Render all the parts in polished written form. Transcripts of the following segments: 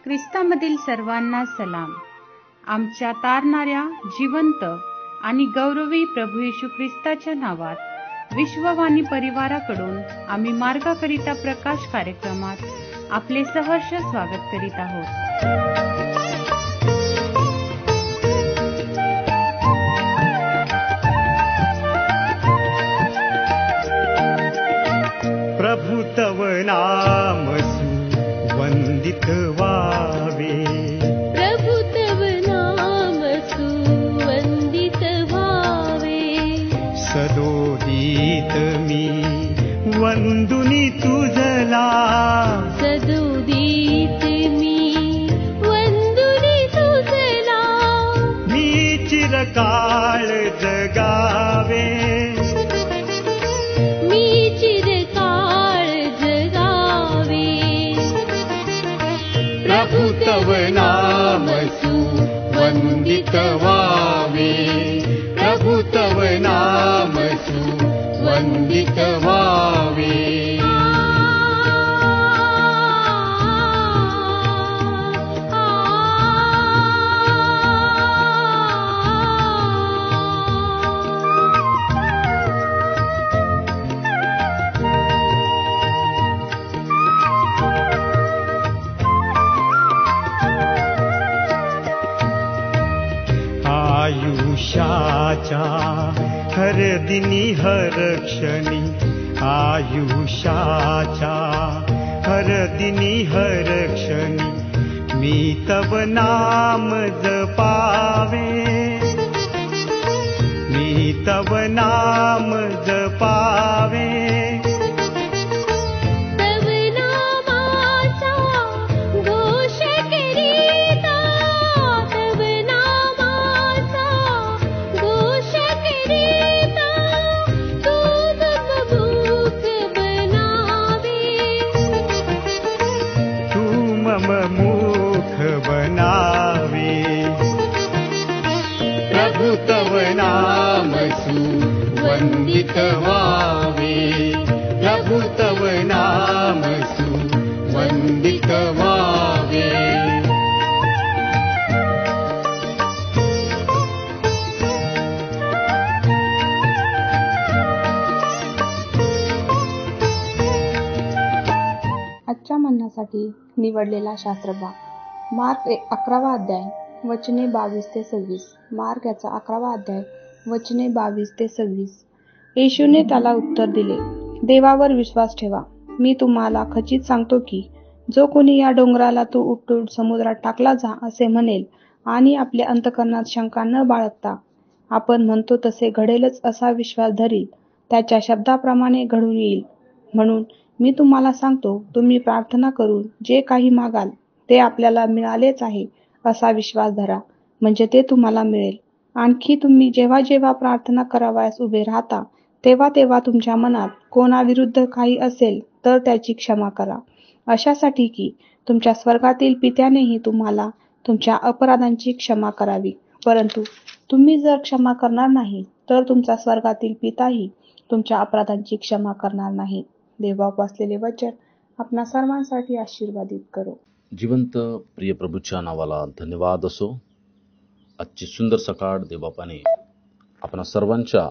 ख्रिस्तामधील सर्वांना सलाम. आमच्या तारणाऱ्या जिवंत आणि गौरवी प्रभू येशू ख्रिस्ताच्या नावात विश्ववाणी परिवाराकडून आम्ही मार्गाकरिता प्रकाश कार्यक्रमात आपले सहर्ष स्वागत करीत आहोत. प्रभु तव नाम वंदित वावे, प्रभु तव नाम सुवंदित व्हावे. सदोदित मी वंदुनी तुझला, सदोदित मी वंदुनी तुझला. मी चिरकाळ जगावे, मी चिरकाळ जगावे. प्रभु तव नाम सुवंदित वावे, प्रभु तव नाम सुवंदित वावे. आयुष्याच्या हर दिनी हर क्षणी, आयुष्याच्या हर दिनी हर क्षणी मी तव नाम जपावे, मी तव नाम जपावे. तव नामाचा घोष करीता, तव नामाचा घोष करीता. तू मम मुख बनावे, तू मम मुख बनावे. प्रभु तव नाम सुवंदित वावे, प्रभु तव नाम सुवंदित वावे. आजच्या म्हणण्यासाठी निवडलेला शास्त्रभाग मार्क 11वा अध्याय वचने 22 ते 26. मार्क याचा 11वा अध्याय वचने 22 ते 26. येशूने त्याला उत्तर दिले, देवावर विश्वास ठेवा. मी तुम्हाला खचित सांगतो की जो कोणी या डोंगराला तू उपटून समुद्रात टाकला जा असे म्हणेल आणि आपल्या अंतःकरणात शंका न बाळगता आपण म्हणतो तसे घडेलच असा विश्वास धरील, त्याच्या शब्दाप्रमाणे घडून येईल. म्हणून मी तुम्हाला सांगतो, तुम्ही प्रार्थना करून जे काही मागाल ते आपल्याला मिळालेच आहे असा विश्वास धरा, म्हणजे ते तुम्हाला मिळेल. आणखी तुम्ही जेव्हा जेव्हा प्रार्थना करावयास उभे राहता तेव्हा तेव्हा तुमच्या मनात कोणाविरुद्ध काही असेल तर त्याची क्षमा करा, अशासाठी की तुमच्या स्वर्गातील पित्यानेही तुम्हाला तुमच्या अपराधांची क्षमा करावी. परंतु तुम्ही जर क्षमा करणार नाही तर तुमचा स्वर्गातील पिताही तुमच्या अपराधांची क्षमा करणार नाही. देवाप वाचलेले वचन आपणा सर्वांसाठी आशीर्वादित करो. जिवंत प्रिय प्रभूच्या नावाला धन्यवाद असो. आजची सुंदर सकाळ देवबापाने आपणा सर्वांच्या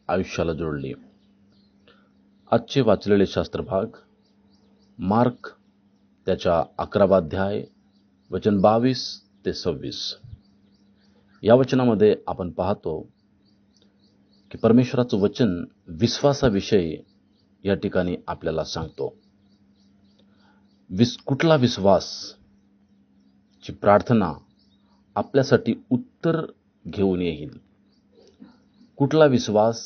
आयुष्याला जोडली. आजचे वाचलेले शास्त्रभाग मार्क त्याच्या 11वा अध्याय वचन 22 ते 26. या वचनामध्ये आपण पाहतो की परमेश्वराचं वचन विश्वासाविषयी या ठिकाणी आपल्याला सांगतो. कुठला विश्वास ची प्रार्थना आपल्यासाठी उत्तर घेऊन येईल, कुठला विश्वास,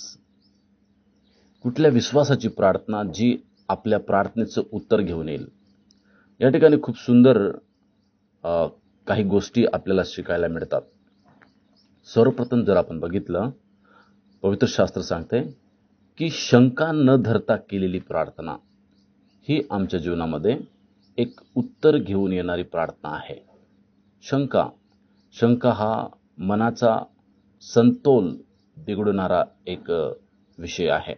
कुठल्या विश्वासाची प्रार्थना जी आपल्या प्रार्थनेचं उत्तर घेऊन येईल. या ठिकाणी खूप सुंदर काही गोष्टी आपल्याला शिकायला मिळतात. सर्वप्रथम जर आपण बघितलं, पवित्र शास्त्र सांगते की शंका न धरता केलेली प्रार्थना ही आमच्या जीवनामध्ये एक उत्तर घेऊन येणारी प्रार्थना आहे. शंका हा मनाचा समतोल बिघडवणारा एक विषय आहे.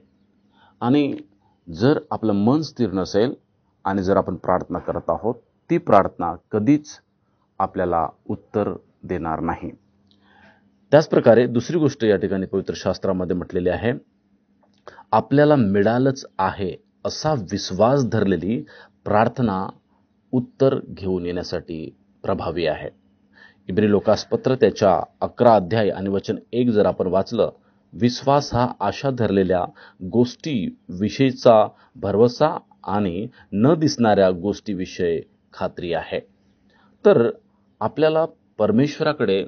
आणि जर आपलं मन स्थिर नसेल आणि जर आपण प्रार्थना करत आहोत, ती प्रार्थना कधीच आपल्याला उत्तर देणार नाही. त्याचप्रकारे दुसरी गोष्ट या ठिकाणी पवित्र शास्त्रामध्ये म्हटलेली आहे, आपल्याला मिळालंच आहे असा विश्वास धरलेली प्रार्थना उत्तर घेऊन येण्यासाठी प्रभावी आहे. इब्री लोकासपत्र त्याच्या 11 अध्याय आणि वचन 1 जर आपण वाचलं, विश्वास हा आशा धरलेल्या गोष्टी विषयीचा भरवसा आणि न दिसणाऱ्या गोष्टीविषयी खात्री आहे. तर आपल्याला परमेश्वराकडे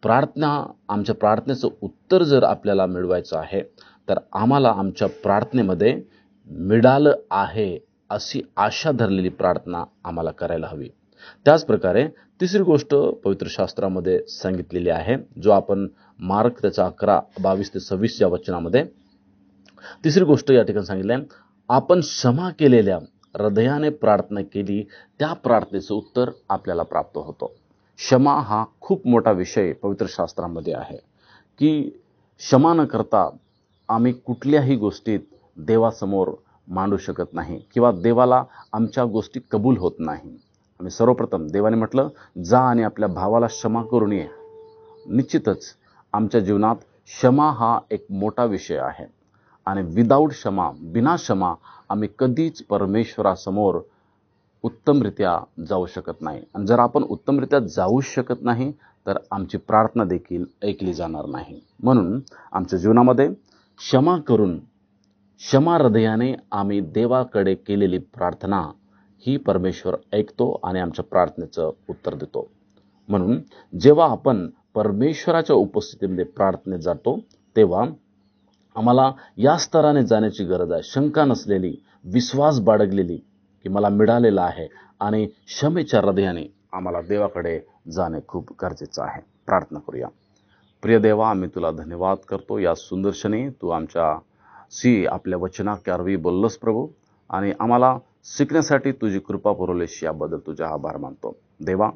आमच्या प्रार्थनेचं उत्तर जर आपल्याला मिळवायचं आहे, तर आम्हाला आमच्या प्रार्थनेमध्ये मिळालं आहे अशी आशा धरलेली प्रार्थना आम्हाला करायला हवी. त्याचप्रकारे तिसरी गोष्ट पवित्र शास्त्रामध्ये सांगितलेली आहे, जो आपण मार्क त्याचा 11:22-26 या वचनामध्ये तिसरी गोष्ट या ठिकाणी सांगितली आहे, आपण क्षमा केलेल्या हृदयाने प्रार्थना केली त्या प्रार्थनेचं उत्तर आपल्याला प्राप्त होतं. क्षमा हा खूप मोठा विषय पवित्र शास्त्रामध्ये आहे की क्षमा न करता आम्ही कुठल्याही गोष्टीत देवासमोर मांडू शकत नाही किंवा देवाला आमच्या गोष्टी कबूल होत नाही. आम्ही सर्वप्रथम देवाने म्हटलं, जा आणि आपल्या भावाला क्षमा करून ये. निश्चितच आमच्या जीवनात क्षमा हा एक मोठा विषय आहे आणि बिना क्षमा आम्ही कधीच परमेश्वरासमोर उत्तमरित्या जाऊ शकत नाही. आणि जर आपण उत्तमरित्या जाऊ शकत नाही तर आमची प्रार्थना देखील ऐकली जाणार नाही. म्हणून आमच्या जीवनामध्ये क्षमा हृदयाने आम्ही देवाकडे केलेली प्रार्थना ही परमेश्वर ऐकतो आणि आमच्या प्रार्थनेचं उत्तर देतो. म्हणून जेव्हा आपण परमेश्वराच्या उपस्थितीमध्ये प्रार्थनेत जातो तेव्हा आम्हाला या स्तराने जाण्याची गरज आहे, शंका नसलेली, विश्वास बाळगलेली की मला मिळालेला आहे आणि क्षमेच्या हृदयाने आम्हाला देवाकडे जाणे खूप गरजेचं आहे. प्रार्थना करूया. प्रिय देवा, आम्ही तुला धन्यवाद करतो या सुंदर क्षणी तू आमच्याशी आपल्या वचनाद्वारे बोललोस प्रभू, आणि आम्हाला शिकण्यासाठी तुझी कृपा पुरवलीस याबद्दल तुझा आभार मानतो. देवा,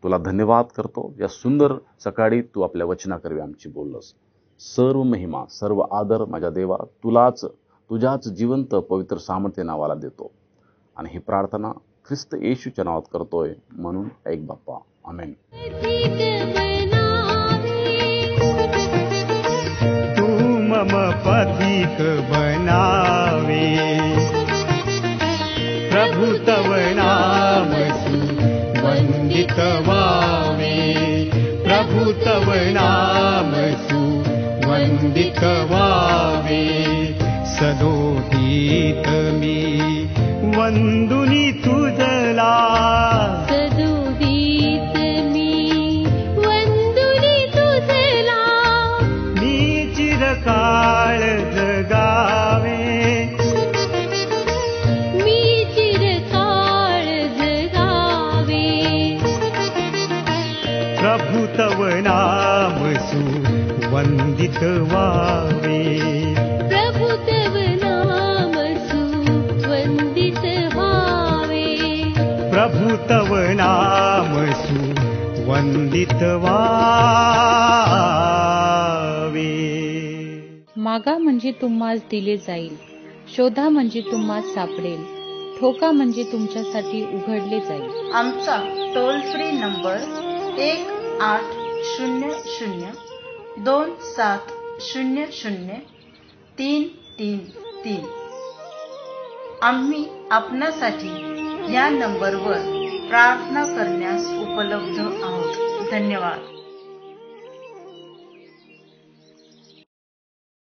तुला धन्यवाद करतो. या सुंदर सकाळी तू आपल्या वचनाकरवी आमची बोललोस. सर्व महिमा, सर्व आदर माझ्या देवा तुझ्याच जिवंत पवित्र सामर्थ्य नावाला देतो आणि ही प्रार्थना ख्रिस्त येशूच्या नावात करतोय, म्हणून ऐक बाप्पा. आमेन. तू मम पथिक बनावे, प्रभु तव नाम वंदित वावे, प्रभु तव नाम वंदित वावे. सदोदित मी वंदुनी तुझला, सदोदित मी वंदुनी तुझला. मी चिरकाळ जगावे, मी चिरकाळ जगावे. प्रभु तव नाम वंदित वावे, प्रभु तव नाम वंदित व्हावे. प्रभु तव नाम वंदित वावे. मागा म्हणजे तुम्हास दिले जाईल, शोधा म्हणजे तुम्हास सापडेल, ठोका म्हणजे तुमच्यासाठी उघडले जाईल. आमचा टोल फ्री नंबर 1-800-2700-333. आम्ही आपणासाठी या नंबरवर प्रार्थना करण्यास उपलब्ध आहोत. धन्यवाद.